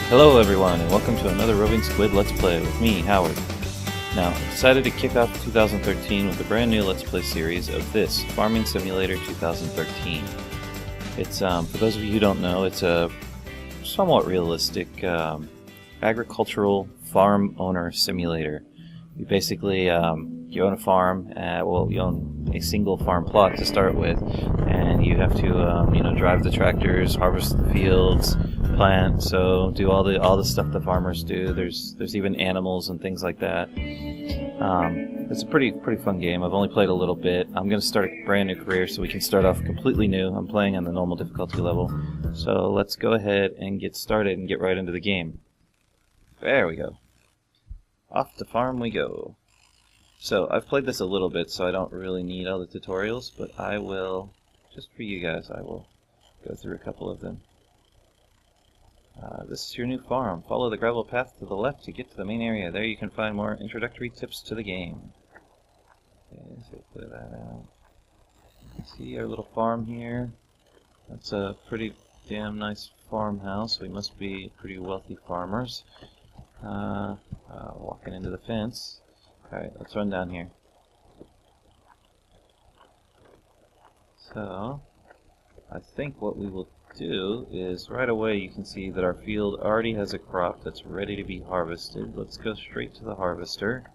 Hello everyone, and welcome to another Roving Squid Let's Play with me, Howard. Now, I decided to kick off 2013 with a brand new Let's Play series of this, Farming Simulator 2013. It's, for those of you who don't know, it's a somewhat realistic agricultural farm owner simulator. You basically, you own a farm, you own a single farm plot to start with, and you have to, drive the tractors, harvest the fields, plant, so do all the stuff the farmers do. There's even animals and things like that. It's a pretty fun game. I've only played a little bit. I'm going to start a brand new career, so we can start off completely new. I'm playing on the normal difficulty level, so let's go ahead and get started and get right into the game. There we go. Off to farm we go. So I've played this a little bit, so I don't really need all the tutorials, but I will, just for you guys, I will go through a couple of them. This is your new farm. Follow the gravel path to the left to get to the main area. There you can find more introductory tips to the game. Okay, so clear that out. See our little farm here? That's a pretty damn nice farmhouse. We must be pretty wealthy farmers. Walking into the fence. Alright, let's run down here. So, I think what we will do is right away you can see that our field already has a crop that's ready to be harvested. Let's go straight to the harvester,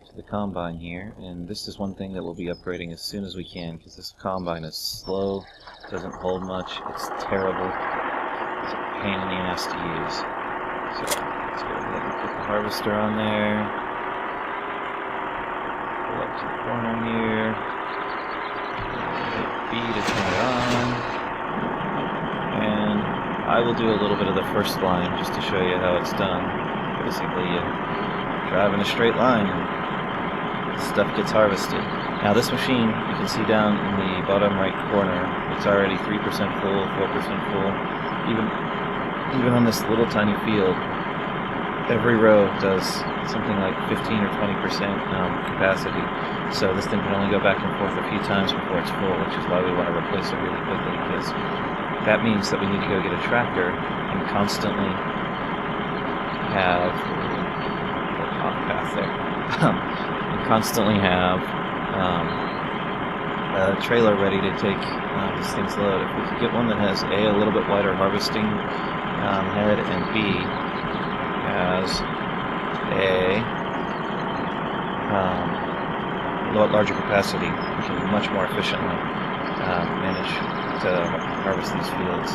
to the combine here, and this is one thing that we'll be upgrading as soon as we can, because this combine is slow, doesn't hold much, it's terrible, it's a pain in the ass to use. So let's go ahead and put the harvester on there, pull up to the corner here, hit B to turn it on. And I will do a little bit of the first line just to show you how it's done. Basically, you drive in a straight line and stuff gets harvested. Now this machine, you can see down in the bottom right corner, it's already 3% full, 4% full. Even on this little tiny field, every row does something like 15 or 20% capacity. So this thing can only go back and forth a few times before it's full, which is why we want to replace it really quickly, because that means that we need to go get a tractor and constantly have a trailer ready to take these things load. If we could get one that has a little bit wider harvesting head, and B has a larger capacity, we can much more efficiently manage to harvest these fields.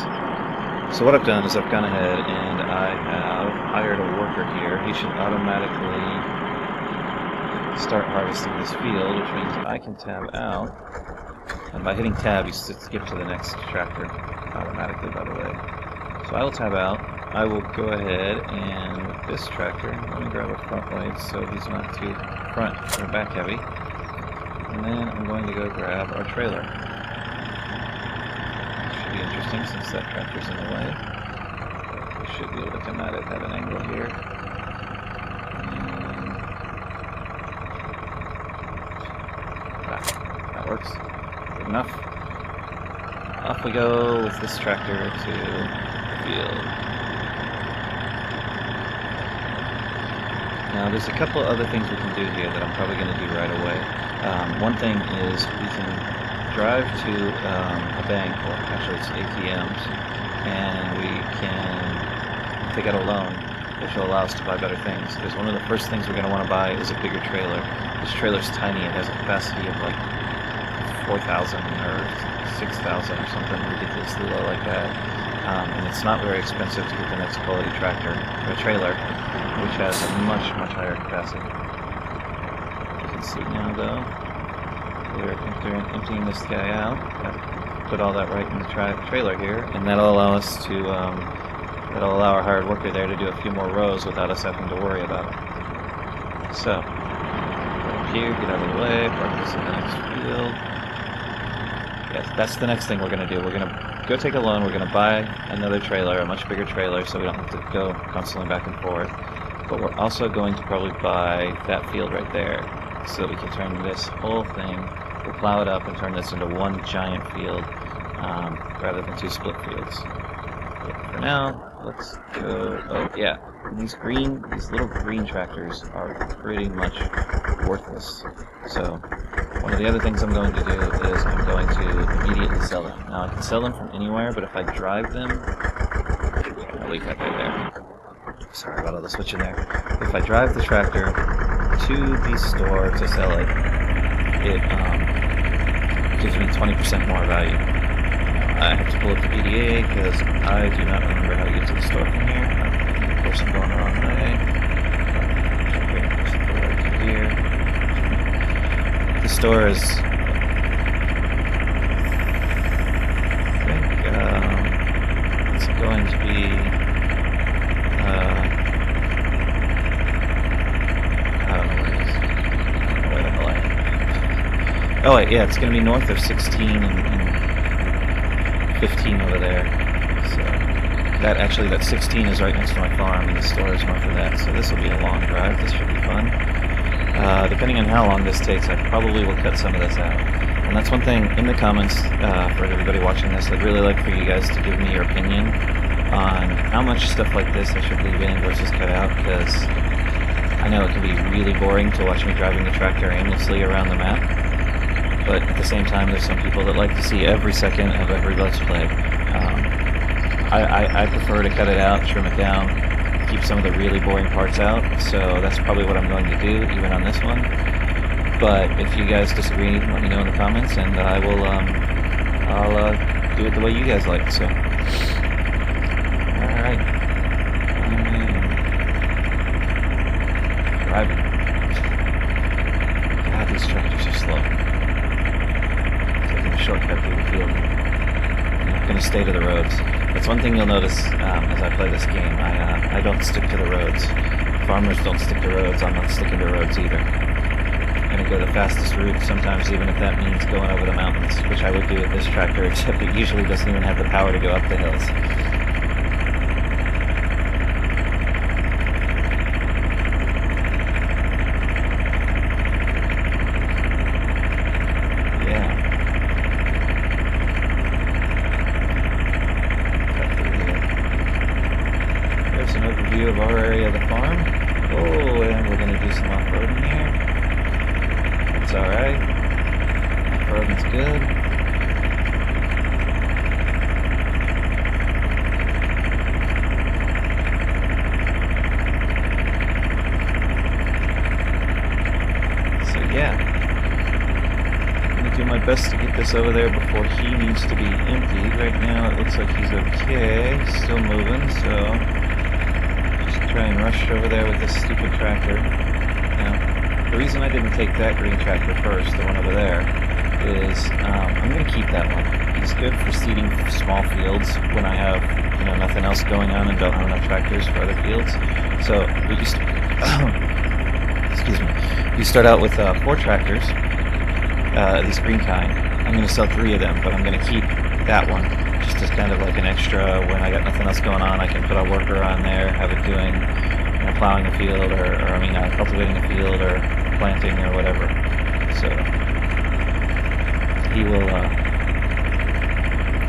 So what I've done is I've gone ahead and I have hired a worker here. He should automatically start harvesting this field, which means I can tab out, and by hitting tab you skip to the next tractor automatically, by the way. So I will tab out. I will go ahead and with this tractor, let me grab a front blade so he's not too front or back heavy, and then I'm going to go grab our trailer. Be interesting since that tractor's in the way. We should be able to come at it at an angle here. That works. Good enough. Off we go with this tractor to the field. Now there's a couple other things we can do here that I'm probably going to do right away. One thing is we can drive to a bank, or actually it's ATMs, and we can take out a loan, which will allow us to buy better things. Because one of the first things we're going to want to buy is a bigger trailer. This trailer's tiny, it has a capacity of like 4,000 or 6,000 or something ridiculously low like that. And it's not very expensive to get the next quality tractor, or trailer, which has a much higher capacity. You can see now though, we're emptying this guy out. Put all that right in the trailer here, and that'll allow us to, that'll allow our hired worker there to do a few more rows without us having to worry about it. So, go up here, get out of the way, park this in the next field. Yes, that's the next thing we're going to do. We're going to go take a loan, we're going to buy another trailer, a much bigger trailer, so we don't have to go constantly back and forth. But we're also going to probably buy that field right there, so that we can turn this whole thing, we'll plow it up and turn this into one giant field rather than two split fields. But for now, let's go. Oh yeah, these little green tractors are pretty much worthless. So one of the other things I'm going to do is I'm going to immediately sell them. Now I can sell them from anywhere, but if I drive them, I'll leave that right there. Sorry about all the switching there. If I drive the tractor to the store to sell it, it gives me 20% more value. I have to pull up the PDA because I do not remember how to get to the store from here. Of course, I'm going the wrong way. Right here. The store is, I think, it's going to be. I don't know where it is. I don't know where the hell I am. Oh wait, yeah, it's going to be north of 16 and 15 over there. So that 16 is right next to my farm, and the store is north of that. So this will be a long drive. This should be fun. Depending on how long this takes, I probably will cut some of this out. And that's one thing in the comments for everybody watching this. I'd really like for you guys to give me your opinion on how much stuff like this I should leave in versus cut out, because I know it can be really boring to watch me driving the tractor aimlessly around the map, but at the same time there's some people that like to see every second of every Let's Play. I prefer to cut it out, trim it down, keep some of the really boring parts out, so that's probably what I'm going to do, even on this one. But if you guys disagree, let me know in the comments, and I will, I'll do it the way you guys like, so. Alright. Driving. God, these tractors are slow. Taking a shortcut through the field. I'm not going to stay to the roads. That's one thing you'll notice as I play this game. I don't stick to the roads. Farmers don't stick to roads. I'm not sticking to roads either. I'm going to go the fastest route, sometimes even if that means going over the mountains, which I would do with this tractor, except it usually doesn't even have the power to go up the hills. Of our area of the farm. Oh, and we're going to do some off-roading here. That's alright. Off-roading's good. So yeah, I'm going to do my best to get this over there before he needs to be emptied. Right now it looks like he's okay, still moving, so try and rush over there with this stupid tractor. Now, the reason I didn't take that green tractor first, the one over there, is I'm going to keep that one. He's good for seeding small fields when I have nothing else going on and don't have enough tractors for other fields. So we used to, excuse me. You start out with 4 tractors, these green kind. I'm going to sell 3 of them, but I'm going to keep that one. Just as kind of like an extra, when I got nothing else going on, I can put a worker on there, have it doing plowing a field, or cultivating a field, or planting, or whatever. So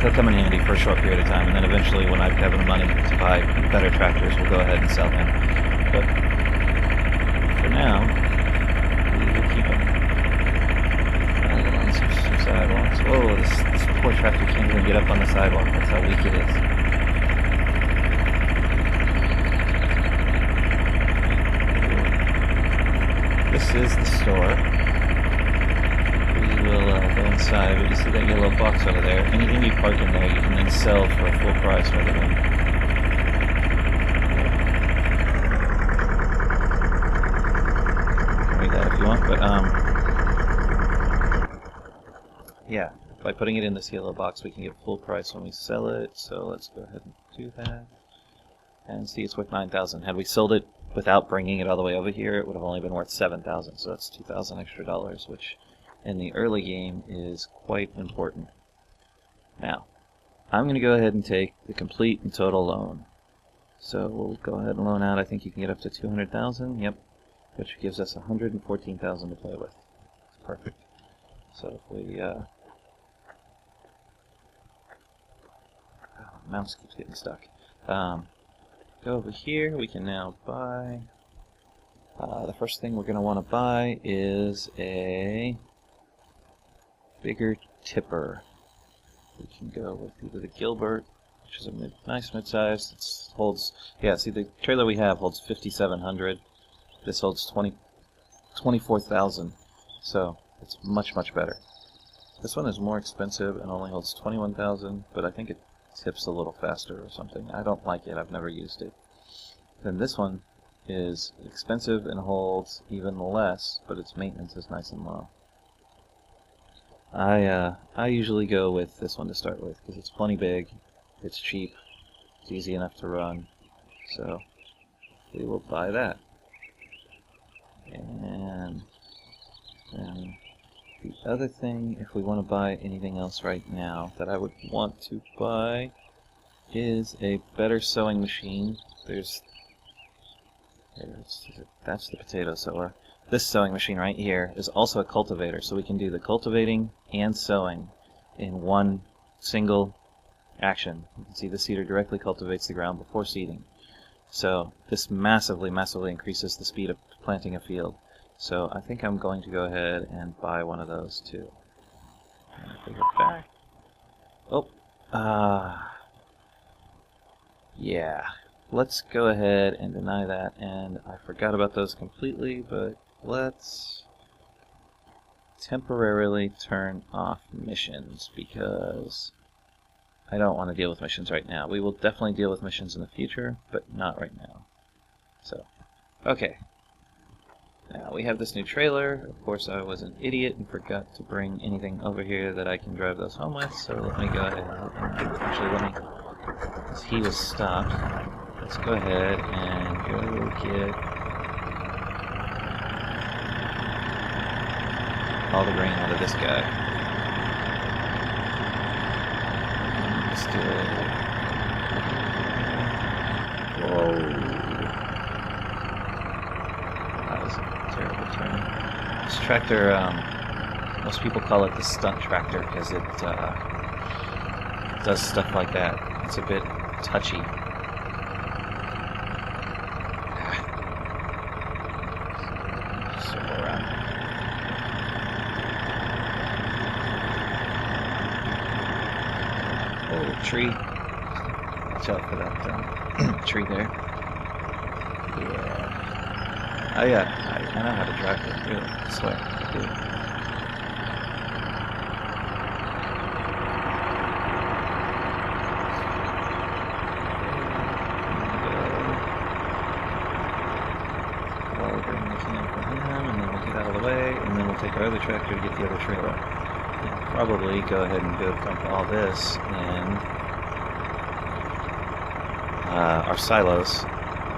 he'll come in handy for a short period of time, and then eventually when I have the money to buy better tractors, we'll go ahead and sell him. But for now, we will keep him. On some sidewalks. Whoa, this poor tractor can't even get up on the sidewalk. That's how weak it is. This is the store. We will go inside, but you see that yellow box over there. Anything you park in there, you can then sell for a full price rather than... Read that if you want, but yeah, by putting it in this yellow box, we can get full price when we sell it. So let's go ahead and do that. And see, it's worth $9,000. Had we sold it without bringing it all the way over here, it would have only been worth $7,000. So that's $2,000 extra, which in the early game is quite important. Now, I'm going to go ahead and take the complete and total loan. So we'll go ahead and loan out. I think you can get up to $200,000. Yep, which gives us $114,000 to play with. It's perfect. So if we mouse keeps getting stuck. go over here. We can now buy. The first thing we're going to want to buy is a bigger tipper. We can go with either the Gilbert, which is a nice mid-size. It holds, yeah, see the trailer we have holds 5,700. This holds 24,000, so it's much, much better. This one is more expensive and only holds 21,000, but I think it tips a little faster or something. I don't like it. I've never used it. Then this one is expensive and holds even less, but its maintenance is nice and low. I usually go with this one to start with because it's plenty big, it's cheap, it's easy enough to run, so we will buy that. And then the other thing, if we want to buy anything else right now that I would want to buy, is a better sewing machine. That's the potato sower. This sewing machine right here is also a cultivator, so we can do the cultivating and sowing in one single action. You can see the seeder directly cultivates the ground before seeding. So this massively, massively increases the speed of planting a field. So I think I'm going to go ahead and buy one of those too. And if we go back, yeah, let's go ahead and deny that. And I forgot about those completely, but let's temporarily turn off missions because I don't want to deal with missions right now. We will definitely deal with missions in the future, but not right now. So, okay. Now we have this new trailer. Of course, I was an idiot and forgot to bring anything over here that I can drive those home with, so let me go ahead and because he was stopped, let's go ahead and go get all the grain out of this guy. Let's do it. Whoa. That was a terrible turn. This tractor, most people call it the stunt tractor because it does stuff like that. It's a bit touchy. Circle around. Oh, tree. Watch out for that tree there. Yeah. Oh yeah, I know how to drive this, really. I swear, I do. Take our other tractor to get the other trailer. And probably go ahead and go dump all this in our silos.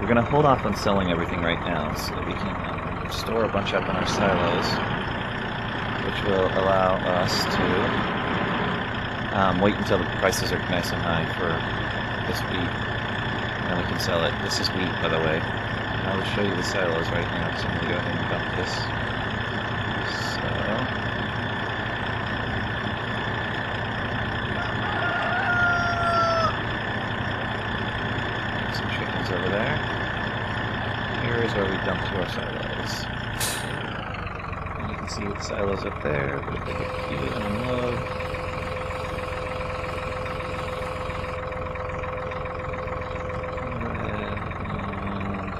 We're going to hold off on selling everything right now so that we can store a bunch up in our silos, which will allow us to wait until the prices are nice and high for this wheat, and then we can sell it. This is wheat, by the way. And I will show you the silos right now, so I'm going to go ahead and dump this. Some chickens over there. Here is where we dump to our silos. And you can see the silos up there, but if they get cute and unload. Go ahead and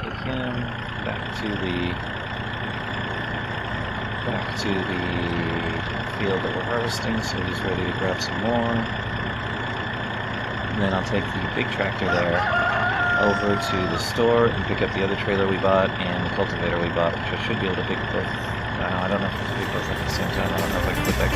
take him back to the field that we're harvesting, so he's ready to grab some more. And then I'll take the big tractor there over to the store and pick up the other trailer we bought and the cultivator we bought, which I should be able to pick both. I don't know if I can pick both at the same time. I don't know if I can put that